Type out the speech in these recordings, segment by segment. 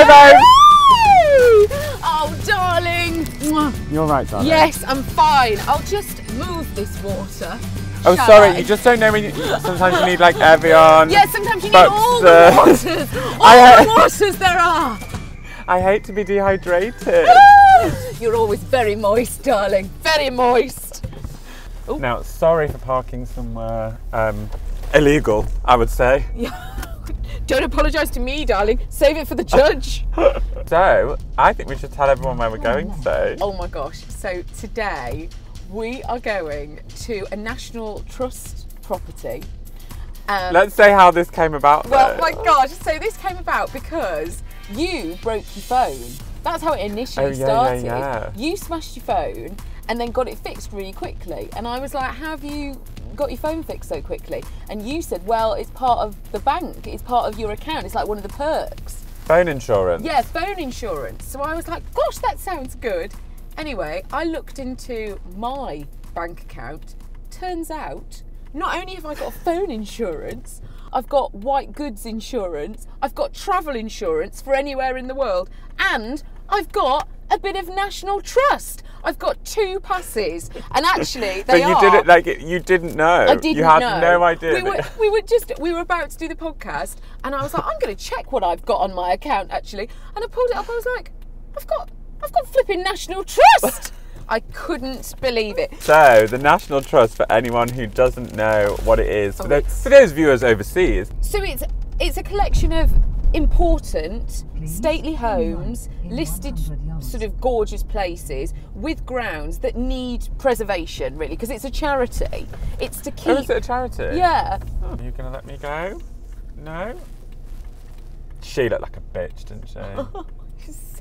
babe! Oh, darling. You're right, darling. Yes, I'm fine. I'll just move this water. Oh, shall sorry, I? you just don't know when sometimes you need like Evian. Yeah, sometimes you need all the waters. All the waters there are. I hate to be dehydrated. You're always very moist, darling. Very moist. Ooh. Now, sorry for parking somewhere illegal, I would say. Don't apologise to me, darling. Save it for the judge. So, I think we should tell everyone where we're going today. Oh my gosh. So today we are going to a National Trust property. Let's say how this came about. Well, my gosh. So this came about because you broke your phone. That's how it initially started. Yeah. You smashed your phone and then got it fixed really quickly. And I was like, how have you got your phone fixed so quickly? And you said, well, it's part of the bank. It's part of your account. It's like one of the perks. Phone insurance. Yeah, phone insurance. So I was like, gosh, that sounds good. Anyway, I looked into my bank account. Turns out, not only have I got phone insurance, I've got white goods insurance, I've got travel insurance for anywhere in the world, and I've got a bit of National Trust. I've got 2 passes, and actually they So you did it like you didn't know. I didn't You had know. no idea. We were about to do the podcast, and I was like, I'm going to check what I've got on my account actually, and I pulled it up. I was like, I've got flipping National Trust. I couldn't believe it. So the National Trust, for anyone who doesn't know what it is, for those viewers overseas. So it's a collection of important stately homes, listed sort of gorgeous places with grounds that need preservation, really, because it's a charity. It's to keep. Oh, is it a charity? Yeah. Oh, are you gonna let me go? No. She looked like a bitch, didn't she?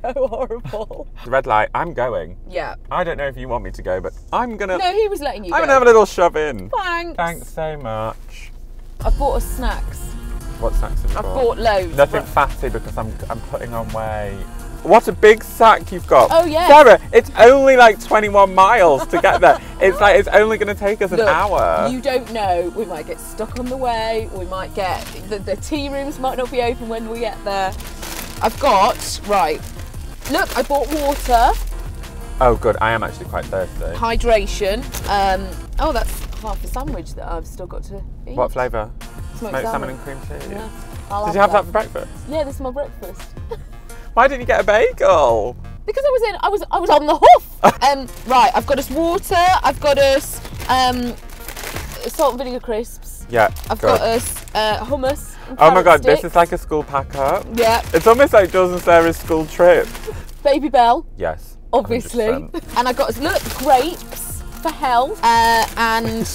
So horrible. Red light. I'm going. Yeah. I don't know if you want me to go, but I'm gonna. No, he was letting you I'm go. gonna have a little shove in. Thanks. Thanks so much. I bought us snacks. What snacks have you I've bought? bought loads. Nothing fatty because I'm putting on weight. What a big sack you've got. Oh yeah. Sarah, it's only like 21 miles to get there. It's only going to take us an hour. You don't know. We might get stuck on the way. We might get the tea rooms might not be open when we get there. I've got right. Look, I bought water. Oh good, I am actually quite thirsty. Hydration. Oh, that's half a sandwich that I've still got to eat. What flavour? Smoked salmon and cream cheese. Yeah. Did you have that for breakfast? Yeah, this is my breakfast. Why didn't you get a bagel? Because I was on the hoof. Right, I've got us water. I've got us salt and vinegar crisps. Yeah. I've got us hummus. And Oh my god, sticks. this is like a school pack up. Yeah. It's almost like Jules and Sarah's school trip. Baby Bell. Yes. Obviously. 100%. And I got us grapes for health. And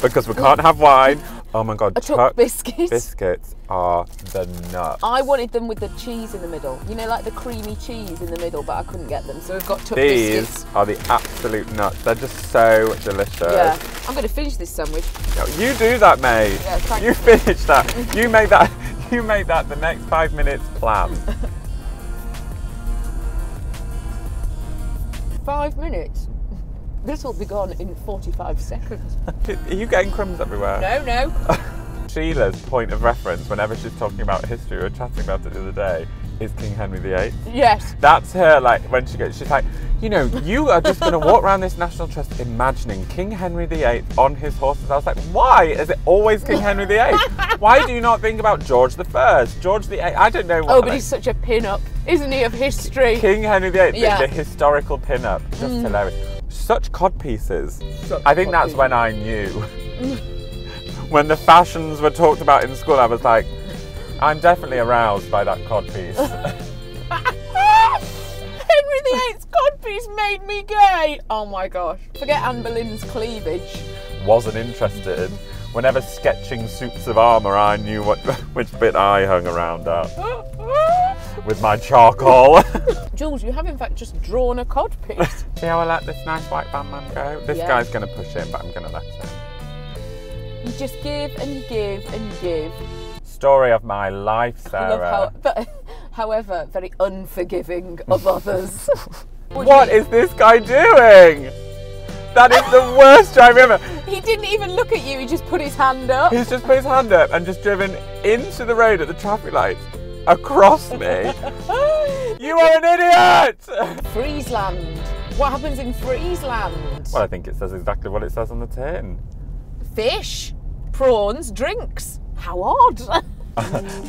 Because we can't have wine. Oh my god, I took biscuits. Biscuits are the nut. I wanted them with the cheese in the middle. You know, like the creamy cheese in the middle, but I couldn't get them, so we've got tuck biscuits. These are the absolute nuts. They're just so delicious. Yeah, I'm going to finish this sandwich. No, you do that, mate. Yeah, thank you finish that. You make that. You make that the next 5 minutes plan. 5 minutes. This will be gone in 45 seconds. Are you getting crumbs everywhere? No. Sheila's point of reference whenever she's talking about history, we were chatting about it the other day, is King Henry VIII. Yes. That's her, like, when she's like, you know, you are just going to walk around this National Trust imagining King Henry VIII on his horses. I was like, why is it always King Henry VIII? Why do you not think about George I, George VIII? I don't know what. Oh, but he's such a pin-up, isn't he, of history? King Henry VIII, Yeah. the historical pin-up. Just hilarious. Such cod pieces. I think that's when I knew. When the fashions were talked about in school, I was like, I'm definitely aroused by that cod piece. Henry VIII's codpiece made me gay. Oh my gosh. Forget Anne Boleyn's cleavage. Wasn't interested. Whenever sketching suits of armour, I knew which bit I hung around at. With my charcoal. Jules, you have in fact just drawn a codpiece. See how I let this nice white bandman go? This guy's going to push in, but I'm going to let him. You just give and you give and you give. Story of my life, Sarah. However, very unforgiving of others. What is this guy doing? That is the worst drive ever. He didn't even look at you, he just put his hand up. He's just put his hand up and just driven into the road at the traffic lights. across me. You are an idiot! Friesland. What happens in Friesland? Well, I think it says exactly what it says on the tin. Fish, prawns, drinks. How odd.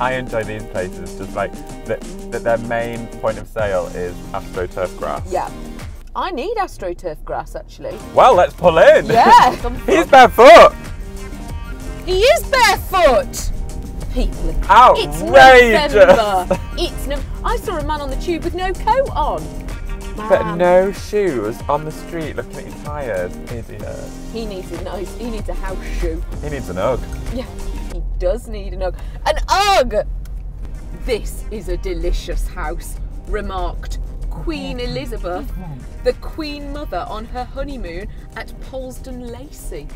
I enjoy these places, just like that their main point of sale is AstroTurf grass. Yeah. I need AstroTurf grass, actually. Well, let's pull in. Yeah. He's barefoot. He is barefoot. People. Outrageous. It's November. I saw a man on the tube with no coat on. Man. But no shoes on the street, looking at you tired, idiot. He needs a house shoe. He needs an Ugg. Yeah, he does need an Ugg. An Ugg! This is a delicious house, remarked Queen Elizabeth, the Queen Mother on her honeymoon at Polesden Lacey.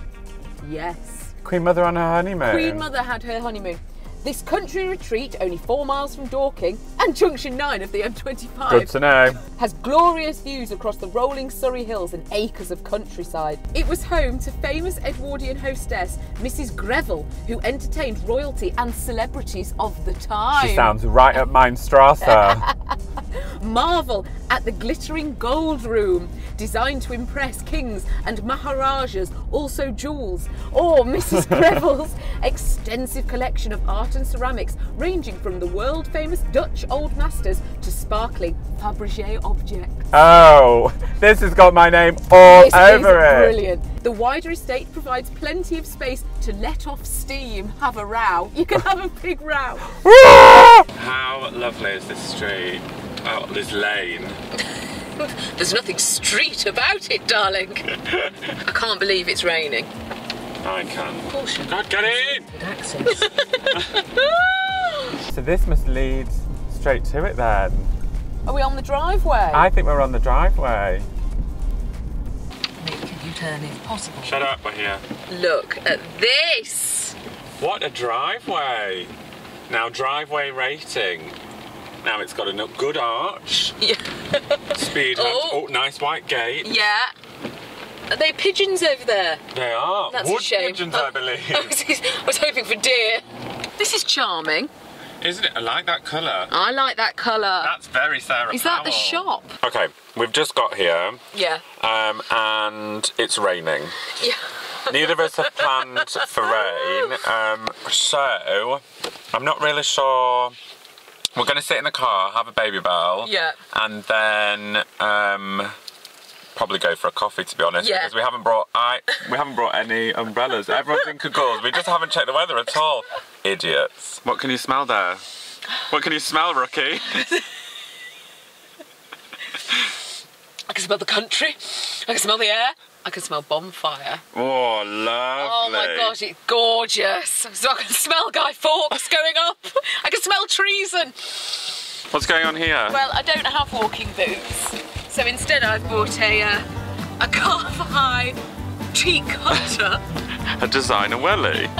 Yes. Queen Mother on her honeymoon. Queen Mother had her honeymoon. This country retreat, only 4 miles from Dorking and Junction 9 of the M25, Good to know. has glorious views across the rolling Surrey hills and acres of countryside. It was home to famous Edwardian hostess Mrs. Greville, who entertained royalty and celebrities of the time. She sounds right up mine Strasser. Marvel at the glittering gold room, designed to impress kings and maharajas, also jewels, or Mrs. Greville's extensive collection of art and ceramics, ranging from the world-famous Dutch old masters to sparkling Fabergé objects. Oh, this has got my name all over it. Brilliant. The wider estate provides plenty of space to let off steam, have a row. You can have a big row. How lovely is this street? Oh, this lane. There's nothing street about it, darling. I can't believe it's raining. I can. Of course you can. God, get in! Good access. So this must lead straight to it then. Are we on the driveway? I think we're on the driveway. Make a U-turn if possible. Shut up, we're here. Look at this. What a driveway. Now, driveway rating. Now it's got a good arch. Yeah. Speed humps. Oh, nice white gate. Yeah. Are they pigeons over there? They are. That's Wood a shame. pigeons, I believe. I was hoping for deer. This is charming. Isn't it? I like that colour. I like that colour. That's very Sarah Is that the shop? Okay, we've just got here. Yeah. And it's raining. Yeah. Neither of us have planned for rain. So I'm not really sure. We're going to sit in the car, have a baby bell. Yeah. And then probably go for a coffee, to be honest. Yeah. Because we haven't brought any umbrellas. Everyone's in cagoles. We just haven't checked the weather at all. Idiots. What can you smell there? What can you smell, rookie? I can smell the country. I can smell the air. I can smell bonfire. Oh, lovely. Oh my gosh, it's gorgeous. So I can smell Guy Fawkes going up. I can smell treason. What's going on here? Well, I don't have walking boots, so instead I've bought a calf-high cheek hunter. A designer welly.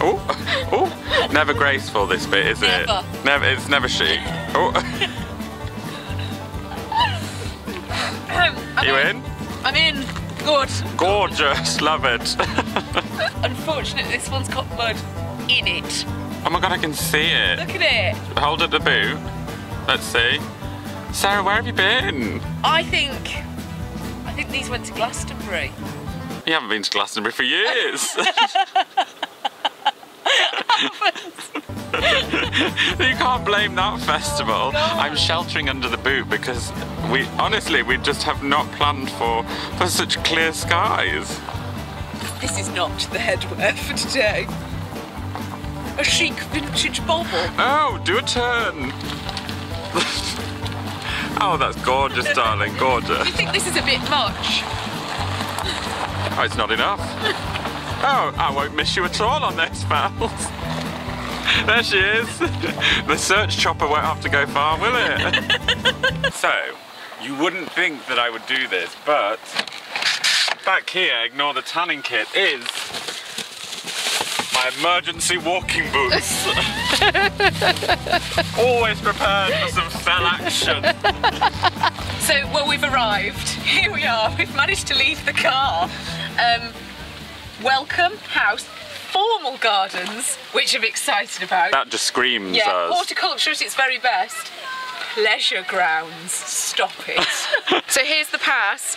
Oh, never graceful this bit, is it? Never. It's never chic. Oh. You in? I'm in. Good. Gorgeous, love it. Unfortunately, this one's got mud in it. Oh my god, I can see it. Look at it. Hold up the boot. Let's see. Sarah, where have you been? I think these went to Glastonbury. You haven't been to Glastonbury for years. You can't blame that festival. No. I'm sheltering under the boot because we just have not planned for such clear skies. This is not the headwear for today. A chic vintage bauble. Oh, do a turn. Oh, that's gorgeous, darling, gorgeous. Do you think this is a bit much? Oh, it's not enough. Oh, I won't miss you at all on this, pals. There she is. The search chopper won't have to go far, will it? So, you wouldn't think that I would do this, but back here, ignore the tanning kit, is my emergency walking boots. Always prepared for some fell action. So, well, we've arrived. Here we are. We've managed to leave the car. Welcome house. formal gardens, which I'm excited about. That just screams yeah, us. Horticulture at its very best. Pleasure grounds. Stop it. So here's the pass.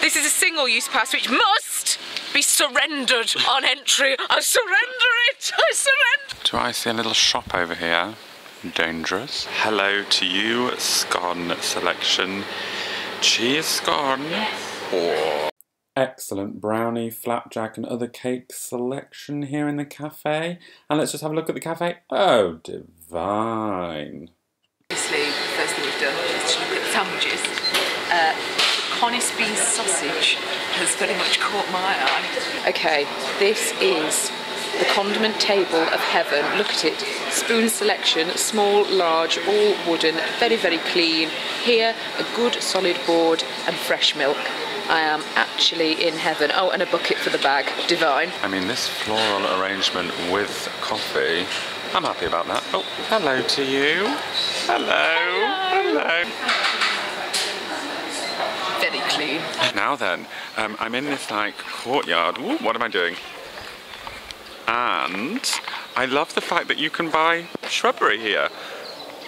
This is a single-use pass which must be surrendered on entry. I surrender it! I surrender! Do I see a little shop over here? Dangerous. Hello to you, scone selection. Cheese scone. Oh. Excellent brownie, flapjack and other cake selection here in the cafe. And let's just have a look at the cafe. Oh, divine. Obviously, the first thing we've done is to look at the sandwiches. The Connis bean sausage has very much caught my eye. Okay, this is the condiment table of heaven. Look at it. Spoon selection, small, large, all wooden, very, very clean. Here, a good solid board and fresh milk. I am actually in heaven. Oh, and a bucket for the bag. Divine. I mean, this floral arrangement with coffee, I'm happy about that. Oh, hello to you. Hello. Hello. Very clean. Now then, I'm in this like courtyard. Ooh, what am I doing? And I love the fact that you can buy shrubbery here.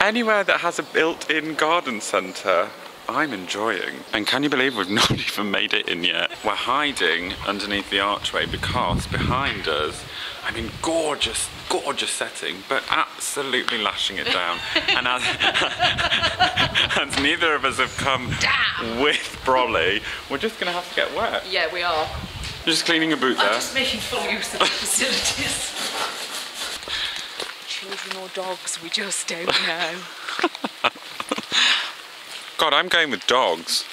Anywhere that has a built-in garden centre, I'm enjoying. And can you believe we've not even made it in yet? We're hiding underneath the archway because behind us, I mean, gorgeous, gorgeous setting, but absolutely lashing it down. And as neither of us have come with brolly, we're just gonna have to get wet. Yeah, we are. You're just cleaning a boot there. I'm just making full use of the facilities. Children or dogs, we just don't know. God, I'm going with dogs.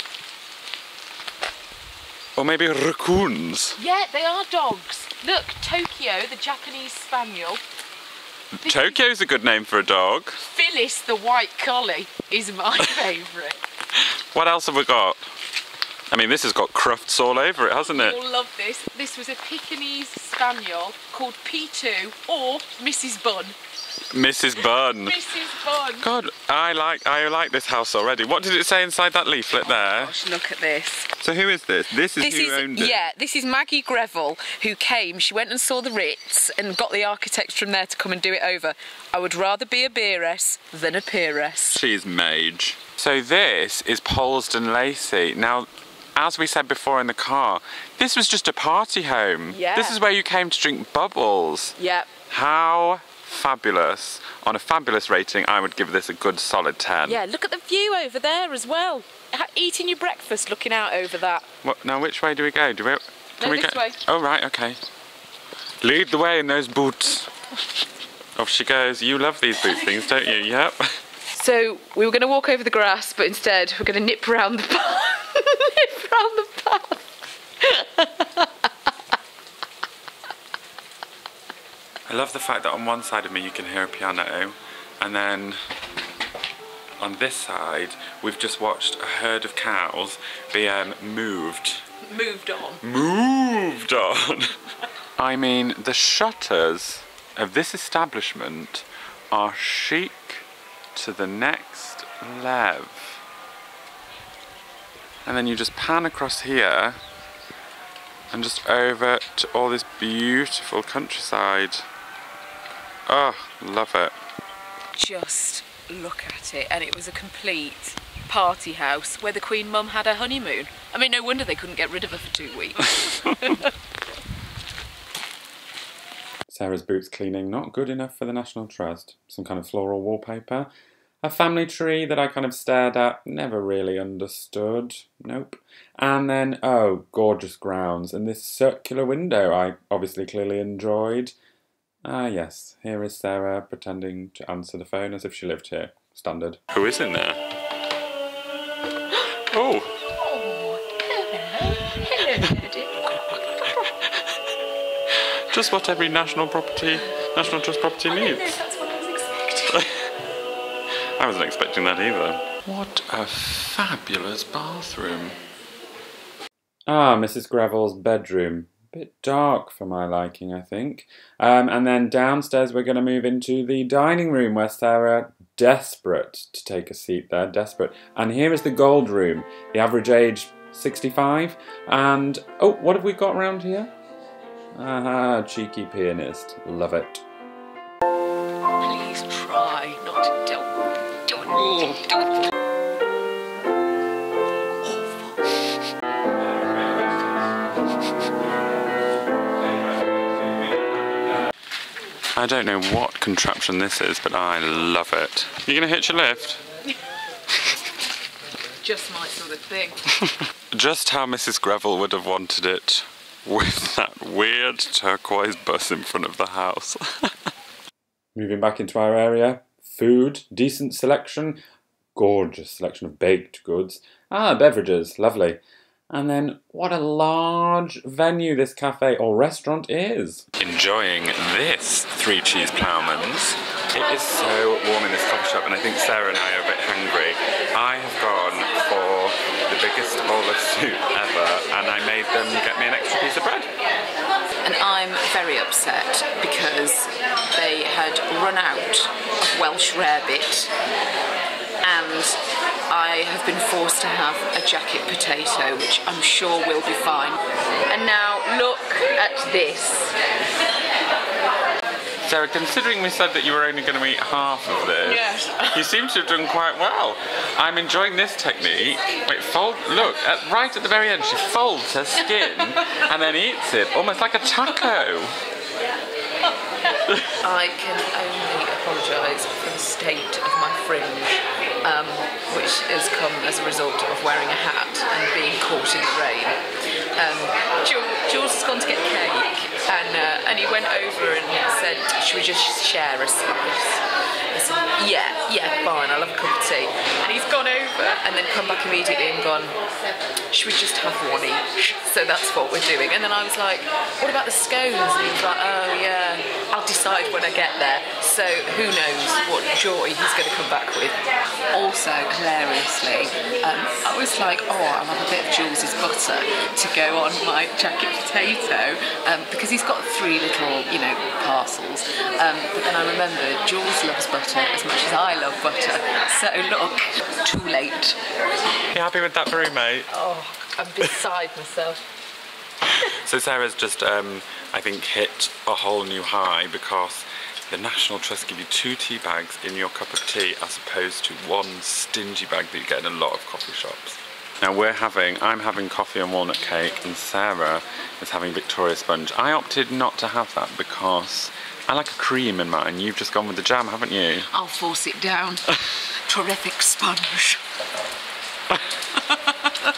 Or maybe raccoons. Yeah, they are dogs. Look, Tokyo, the Japanese spaniel. Tokyo's a good name for a dog. Phyllis, the white collie, is my favourite. What else have we got? I mean, this has got crufts all over it, hasn't it? You'll love this. This was a Pekingese spaniel called P2 or Mrs. Bun. Mrs. Bun. Mrs. Bun. God, I like this house already. What did it say inside that leaflet there? Gosh, look at this. So who is this? This is who owned it? Yeah, this is Maggie Greville, who came. She went and saw the Ritz and got the architects from there to come and do it over. I would rather be a beeress than a peeress. She's mage. So this is Polesden Lacey. Now, as we said before in the car, this was just a party home. Yeah. This is where you came to drink bubbles. Yep. How fabulous. On a fabulous rating, I would give this a good solid 10. Yeah, look at the view over there as well. Eating your breakfast looking out over that. What, now which way do we go? Can we this way. Oh right, okay. Lead the way in those boots. Off she goes. You love these boot things, don't you? Yep. So we were going to walk over the grass, but instead we're going to nip round the path. Nip round the path. I love the fact that on one side of me you can hear a piano, and then on this side we've just watched a herd of cows be moved. Moved on. Moved on. I mean, the shutters of this establishment are chic to the next level. And then you just pan across here and just over to all this beautiful countryside. Oh, love it. Just look at it, and it was a complete party house where the Queen Mum had her honeymoon. I mean, no wonder they couldn't get rid of her for 2 weeks. Sarah's boots cleaning, not good enough for the National Trust. Some kind of floral wallpaper. A family tree that I kind of stared at, never really understood. Nope. And then, oh, gorgeous grounds. And this circular window I obviously clearly enjoyed. Ah, yes. Here is Sarah pretending to answer the phone as if she lived here. Standard. Who is in there? Oh! Oh, hello. Hello, Daddy. Just what every National Trust property needs. I know, that's what I was expecting. I wasn't expecting that either. What a fabulous bathroom. Ah, Mrs. Greville's bedroom. Bit dark for my liking, I think. And then downstairs we're going to move into the dining room where Sarah, desperate to take a seat there, desperate. And here is the gold room. The average age, 65. And, oh, what have we got around here? Ah, cheeky pianist. Love it. Please try not to don't. I don't know what contraption this is, but I love it. You gonna hitch a lift? Just my sort of thing. Just how Mrs. Greville would have wanted it, with that weird turquoise bus in front of the house. Moving back into our area, food, decent selection, gorgeous selection of baked goods. Ah, beverages, lovely. And then what a large venue this cafe or restaurant is. Enjoying this Three Cheese Ploughman's. It is so warm in this coffee shop, and I think Sarah and I are a bit hungry. I have gone for the biggest bowl of soup ever, and I made them get me an extra piece of bread. And I'm very upset because they had run out of Welsh rarebit, and I have been forced to have a jacket potato, which I'm sure will be fine. And now look at this. Sarah, considering we said that you were only going to eat half of this, yes, you seem to have done quite well. I'm enjoying this technique. Wait, look, right at the very end, she folds her skin and then eats it, almost like a taco. I can only apologise for the state of my fringe, which has come as a result of wearing a hat and being caught in the rain. Jules has gone to get cake, and he went over and said, should we just share a slice? I said, yeah, fine, I'll have a cup of tea. And he's gone over and then come back immediately and gone, should we just have one each? So that's what we're doing. And then I was like, what about the scones? And he was like, oh yeah, I'll decide when I get there. So who knows what joy he's going to come back with. Also, hilariously, I was like, oh, I'll have a bit of Jules's butter to go on my jacket potato, because he's got 3 little, parcels. But then I remembered Jules loves butter as much as I love butter. So look, too late. You happy with that brew, mate? Oh, I'm beside myself. So Sarah's just, I think, hit a whole new high because the National Trust give you 2 tea bags in your cup of tea as opposed to 1 stingy bag that you get in a lot of coffee shops. Now I'm having coffee and walnut cake, and Sarah is having Victoria sponge. I opted not to have that because I like a cream in mine. You've just gone with the jam, haven't you? I'll force it down. Terrific sponge.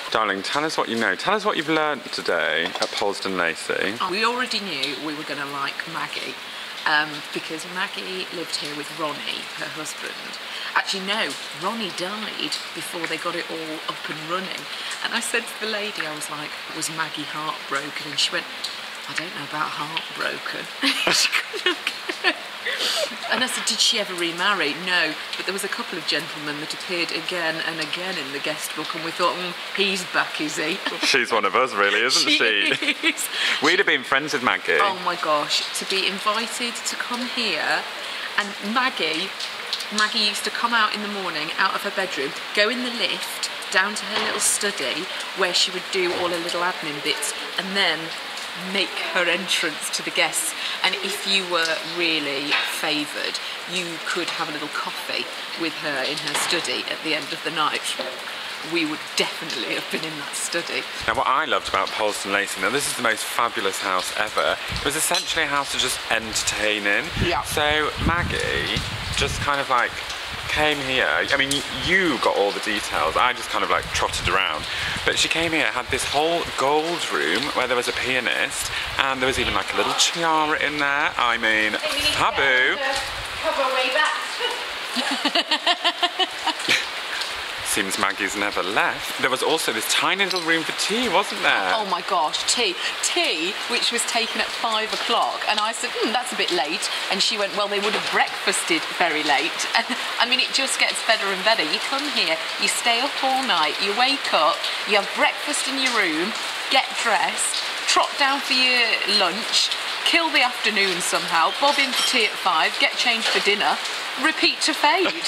Darling, tell us what you know. Tell us what you've learnt today at Polesden Lacey. We already knew we were going to like Maggie, because Maggie lived here with Ronnie, her husband. Actually, no, Ronnie died before they got it all up and running. And I said to the lady, I was like, was Maggie heartbroken? And she went, I don't know about heartbroken. She couldn't look at it. And I said, did she ever remarry? No, but there was a couple of gentlemen that appeared again and again in the guest book, and we thought, he's back, is he? She's one of us, really, isn't she? We'd have been friends with Maggie. Oh my gosh, to be invited to come here, and Maggie used to come out in the morning, out of her bedroom, go in the lift, down to her little study, where she would do all her little admin bits, and then make her entrance to the guests. And if you were really favoured, you could have a little coffee with her in her study at the end of the night. We would definitely have been in that study. Now what I loved about Polesden Lacey, now this is the most fabulous house ever. It was essentially a house to just entertain in. Yeah. So Maggie just kind of like came here. I mean, you got all the details. I just kind of like trotted around. But she came here, had this whole gold room where there was a pianist, and there was even like a little tiara in there. I mean, taboo. Seems Maggie's never left. There was also this tiny little room for tea, wasn't there? Oh my gosh, tea, which was taken at 5 o'clock, and I said, that's a bit late, and she went, well, they would have breakfasted very late. And I mean, it just gets better and better. You come here, you stay up all night, you wake up, you have breakfast in your room, get dressed, trot down for your lunch, kill the afternoon somehow, bob in for tea at 5, get changed for dinner, repeat to fade.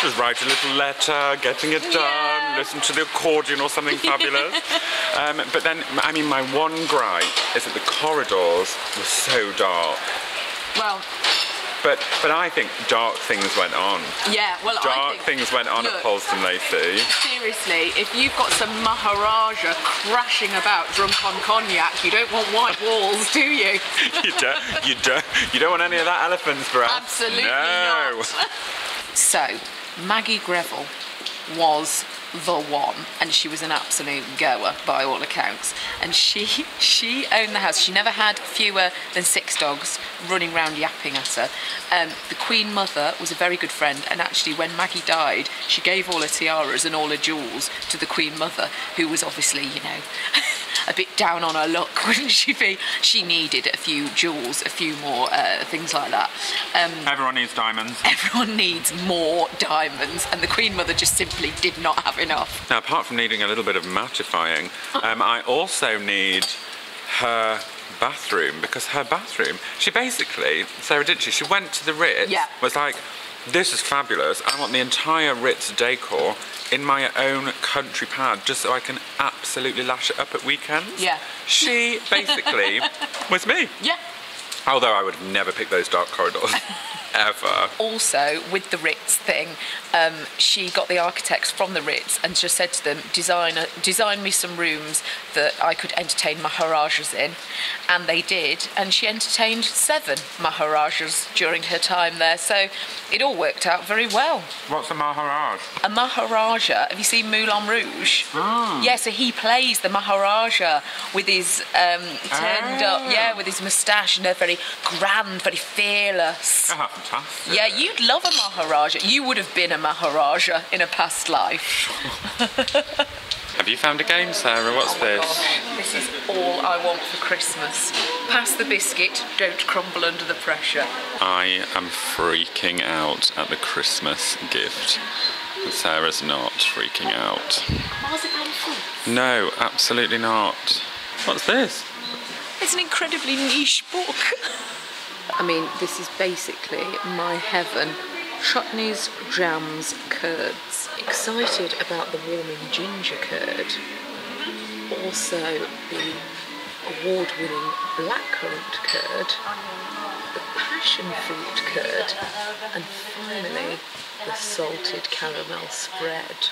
Just write a little letter, getting it done, listen to the accordion or something fabulous. But then, I mean, my one gripe is that the corridors were so dark. Well, but I think dark things went on. Yeah, well, dark things went on at Polesden Lacey. Seriously, if you've got some Maharaja crashing about drunk on cognac, you don't want white walls, do you? You don't want any of that elephant's breath. Absolutely no. not. So, Maggie Greville was the one, and she was an absolute goer by all accounts, and she owned the house. She never had fewer than 6 dogs running around yapping at her. The Queen Mother was a very good friend, and actually when Maggie died, she gave all her tiaras and all her jewels to the Queen Mother, who was obviously, you know, a bit down on her luck, wouldn't she be? She needed a few jewels, a few more things like that. Everyone needs diamonds. Everyone needs more diamonds, and the Queen Mother just simply did not have enough. Now, apart from needing a little bit of mattifying, I also need her bathroom, because her bathroom, she basically, Sarah, didn't she? She went to the Ritz, was like, this is fabulous, I want the entire Ritz decor in my own country pad just so I can absolutely lash it up at weekends. Yeah. She basically was me. Yeah. Although I would have never picked those dark corridors. Ever. Also, with the Ritz thing, she got the architects from the Ritz and just said to them, design me some rooms that I could entertain Maharajas in. And they did, and she entertained 7 Maharajas during her time there, so it all worked out very well. What's a Maharaj? A Maharaja, have you seen Moulin Rouge? Yeah, so he plays the Maharaja with his turned up, with his moustache, and they're very grand, very fearless. Oh, fantastic. Yeah, you'd love a Maharaja. You would have been a Maharaja in a past life. Have you found a game, Sarah? What's this? Gosh, this is all I want for Christmas. Pass the biscuit, don't crumble under the pressure. I am freaking out at the Christmas gift. Sarah's not freaking out. Marzipan fruit? No, absolutely not. What's this? It's an incredibly niche book. I mean, this is basically my heaven. Chutneys, jams, curds. Excited about the warming ginger curd. Also the award-winning blackcurrant curd. The passion fruit curd. And finally, the salted caramel spread.